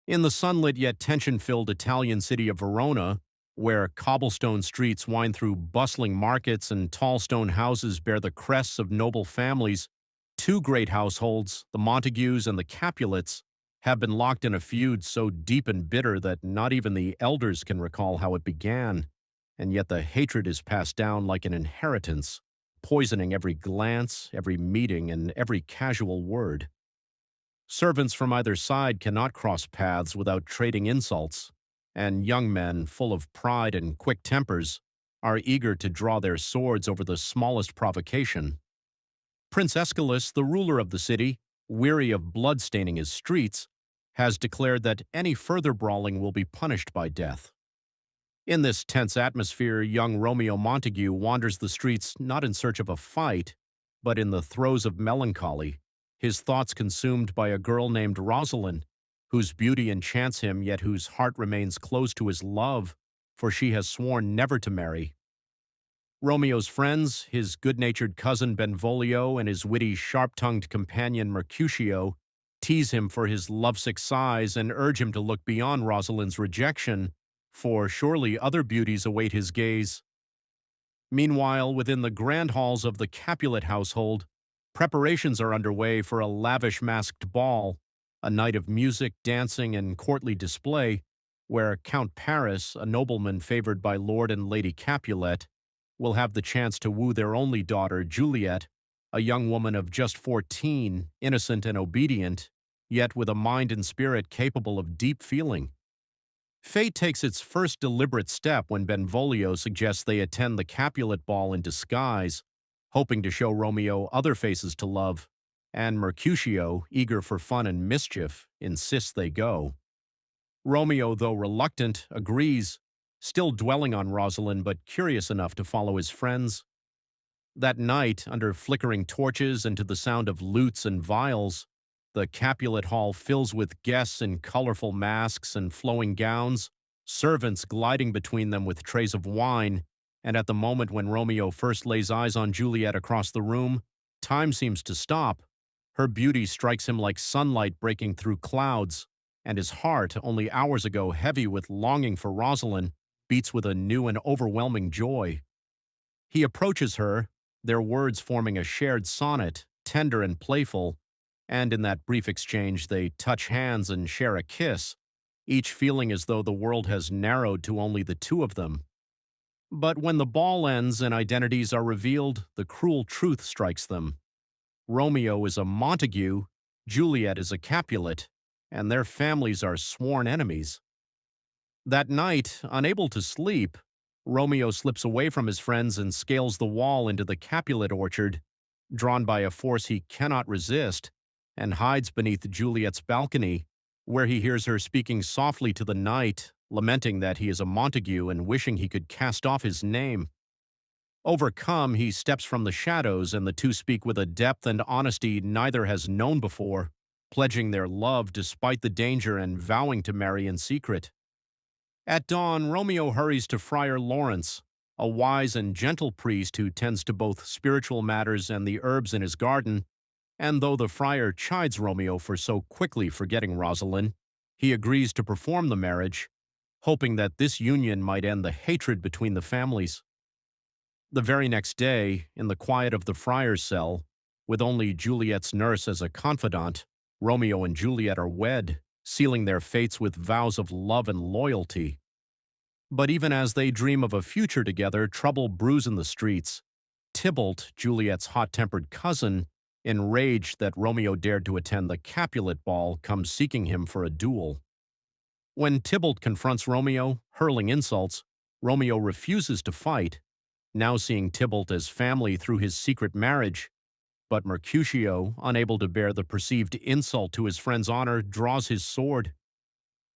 In the sunlit yet tension-filled Italian city of Verona, where cobblestone streets wind through bustling markets and tall stone houses bear the crests of noble families, two great households, the Montagues and the Capulets, have been locked in a feud so deep and bitter that not even the elders can recall how it began, and yet the hatred is passed down like an inheritance, poisoning every glance, every meeting, and every casual word. Servants from either side cannot cross paths without trading insults, and young men, full of pride and quick tempers, are eager to draw their swords over the smallest provocation. Prince Aeschylus, the ruler of the city, weary of blood-staining his streets, has declared that any further brawling will be punished by death. In this tense atmosphere, young Romeo Montague wanders the streets not in search of a fight, but in the throes of melancholy, his thoughts consumed by a girl named Rosalind, whose beauty enchants him yet whose heart remains closed to his love, for she has sworn never to marry. Romeo's friends, his good-natured cousin Benvolio and his witty, sharp-tongued companion Mercutio, tease him for his lovesick sighs and urge him to look beyond Rosalind's rejection, for surely other beauties await his gaze. Meanwhile, within the grand halls of the Capulet household, preparations are underway for a lavish masked ball, a night of music, dancing, and courtly display, where Count Paris, a nobleman favored by Lord and Lady Capulet, will have the chance to woo their only daughter, Juliet, a young woman of just 14, innocent and obedient, yet with a mind and spirit capable of deep feeling. Fate takes its first deliberate step when Benvolio suggests they attend the Capulet ball in disguise, hoping to show Romeo other faces to love, and Mercutio, eager for fun and mischief, insists they go. Romeo, though reluctant, agrees, still dwelling on Rosalind but curious enough to follow his friends. That night, under flickering torches and to the sound of lutes and viols, the Capulet hall fills with guests in colorful masks and flowing gowns, servants gliding between them with trays of wine, and at the moment when Romeo first lays eyes on Juliet across the room, time seems to stop. Her beauty strikes him like sunlight breaking through clouds, and his heart, only hours ago heavy with longing for Rosalind, beats with a new and overwhelming joy. He approaches her, their words forming a shared sonnet, tender and playful, and in that brief exchange they touch hands and share a kiss, each feeling as though the world has narrowed to only the two of them. But when the ball ends and identities are revealed, the cruel truth strikes them. Romeo is a Montague, Juliet is a Capulet, and their families are sworn enemies. That night, unable to sleep, Romeo slips away from his friends and scales the wall into the Capulet orchard, drawn by a force he cannot resist, and hides beneath Juliet's balcony, where he hears her speaking softly to the night, lamenting that he is a Montague and wishing he could cast off his name. Overcome, he steps from the shadows, and the two speak with a depth and honesty neither has known before, pledging their love despite the danger and vowing to marry in secret. At dawn, Romeo hurries to Friar Lawrence, a wise and gentle priest who tends to both spiritual matters and the herbs in his garden, and though the friar chides Romeo for so quickly forgetting Rosalind, he agrees to perform the marriage, hoping that this union might end the hatred between the families. The very next day, in the quiet of the friar's cell, with only Juliet's nurse as a confidant, Romeo and Juliet are wed, sealing their fates with vows of love and loyalty. But even as they dream of a future together, trouble brews in the streets. Tybalt, Juliet's hot-tempered cousin, enraged that Romeo dared to attend the Capulet ball, comes seeking him for a duel. When Tybalt confronts Romeo, hurling insults, Romeo refuses to fight, now seeing Tybalt as family through his secret marriage. But Mercutio, unable to bear the perceived insult to his friend's honor, draws his sword.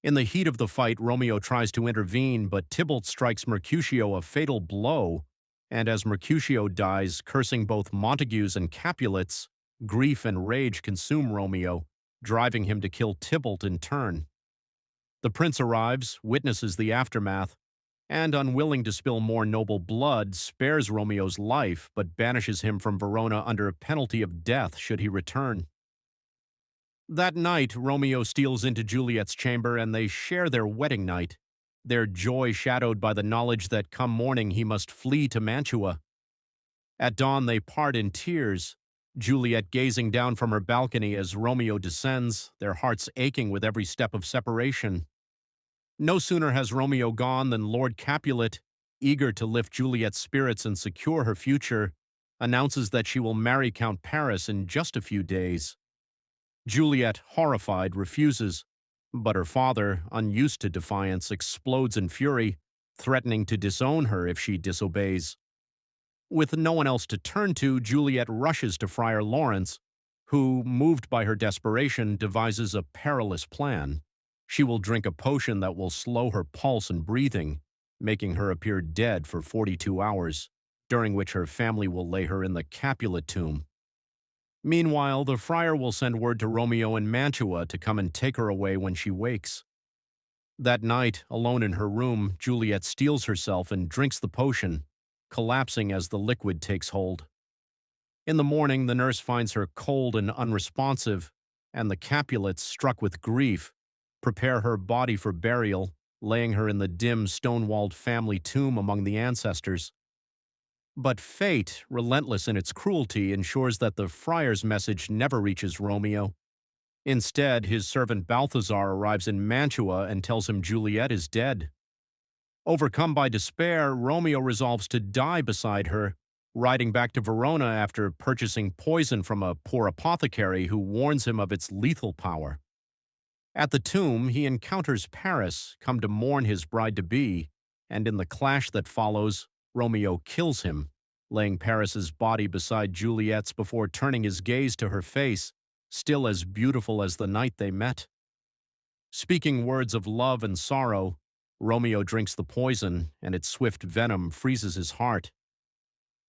In the heat of the fight, Romeo tries to intervene, but Tybalt strikes Mercutio a fatal blow, and as Mercutio dies, cursing both Montagues and Capulets, grief and rage consume Romeo, driving him to kill Tybalt in turn. The prince arrives, witnesses the aftermath, and unwilling to spill more noble blood, spares Romeo's life but banishes him from Verona under a penalty of death should he return. That night, Romeo steals into Juliet's chamber and they share their wedding night, their joy shadowed by the knowledge that come morning he must flee to Mantua. At dawn, they part in tears, Juliet gazing down from her balcony as Romeo descends, their hearts aching with every step of separation. No sooner has Romeo gone than Lord Capulet, eager to lift Juliet's spirits and secure her future, announces that she will marry Count Paris in just a few days. Juliet, horrified, refuses, but her father, unused to defiance, explodes in fury, threatening to disown her if she disobeys. With no one else to turn to, Juliet rushes to Friar Lawrence, who, moved by her desperation, devises a perilous plan. She will drink a potion that will slow her pulse and breathing, making her appear dead for 42 hours, during which her family will lay her in the Capulet tomb. Meanwhile, the friar will send word to Romeo in Mantua to come and take her away when she wakes. That night, alone in her room, Juliet steels herself and drinks the potion, collapsing as the liquid takes hold. In the morning, the nurse finds her cold and unresponsive, and the Capulets, struck with grief, prepare her body for burial, laying her in the dim, stone-walled family tomb among the ancestors. But fate, relentless in its cruelty, ensures that the friar's message never reaches Romeo. Instead, his servant Balthazar arrives in Mantua and tells him Juliet is dead. Overcome by despair, Romeo resolves to die beside her, riding back to Verona after purchasing poison from a poor apothecary who warns him of its lethal power. At the tomb, he encounters Paris, come to mourn his bride-to-be, and in the clash that follows, Romeo kills him, laying Paris's body beside Juliet's before turning his gaze to her face, still as beautiful as the night they met. Speaking words of love and sorrow, Romeo drinks the poison, and its swift venom freezes his heart.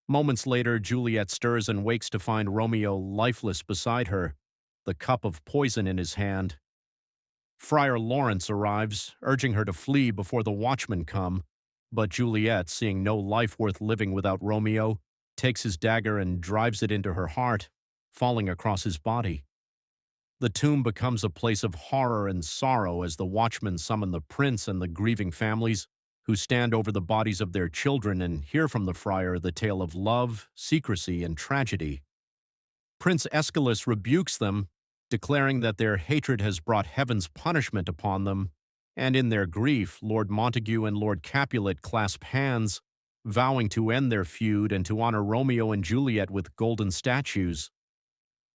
Moments later, Juliet stirs and wakes to find Romeo lifeless beside her, the cup of poison in his hand. Friar Lawrence arrives, urging her to flee before the watchmen come, but Juliet, seeing no life worth living without Romeo, takes his dagger and drives it into her heart, falling across his body. The tomb becomes a place of horror and sorrow as the watchmen summon the prince and the grieving families, who stand over the bodies of their children and hear from the friar the tale of love, secrecy, and tragedy. Prince Aeschylus rebukes them, declaring that their hatred has brought heaven's punishment upon them, and in their grief, Lord Montague and Lord Capulet clasp hands, vowing to end their feud and to honor Romeo and Juliet with golden statues.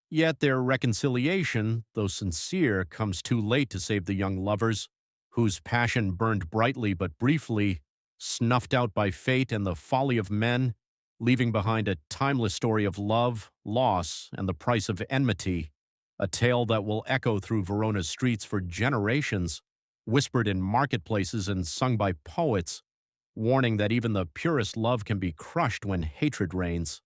Yet their reconciliation, though sincere, comes too late to save the young lovers, whose passion burned brightly but briefly, snuffed out by fate and the folly of men, leaving behind a timeless story of love, loss, and the price of enmity, a tale that will echo through Verona's streets for generations, whispered in marketplaces and sung by poets, warning that even the purest love can be crushed when hatred reigns.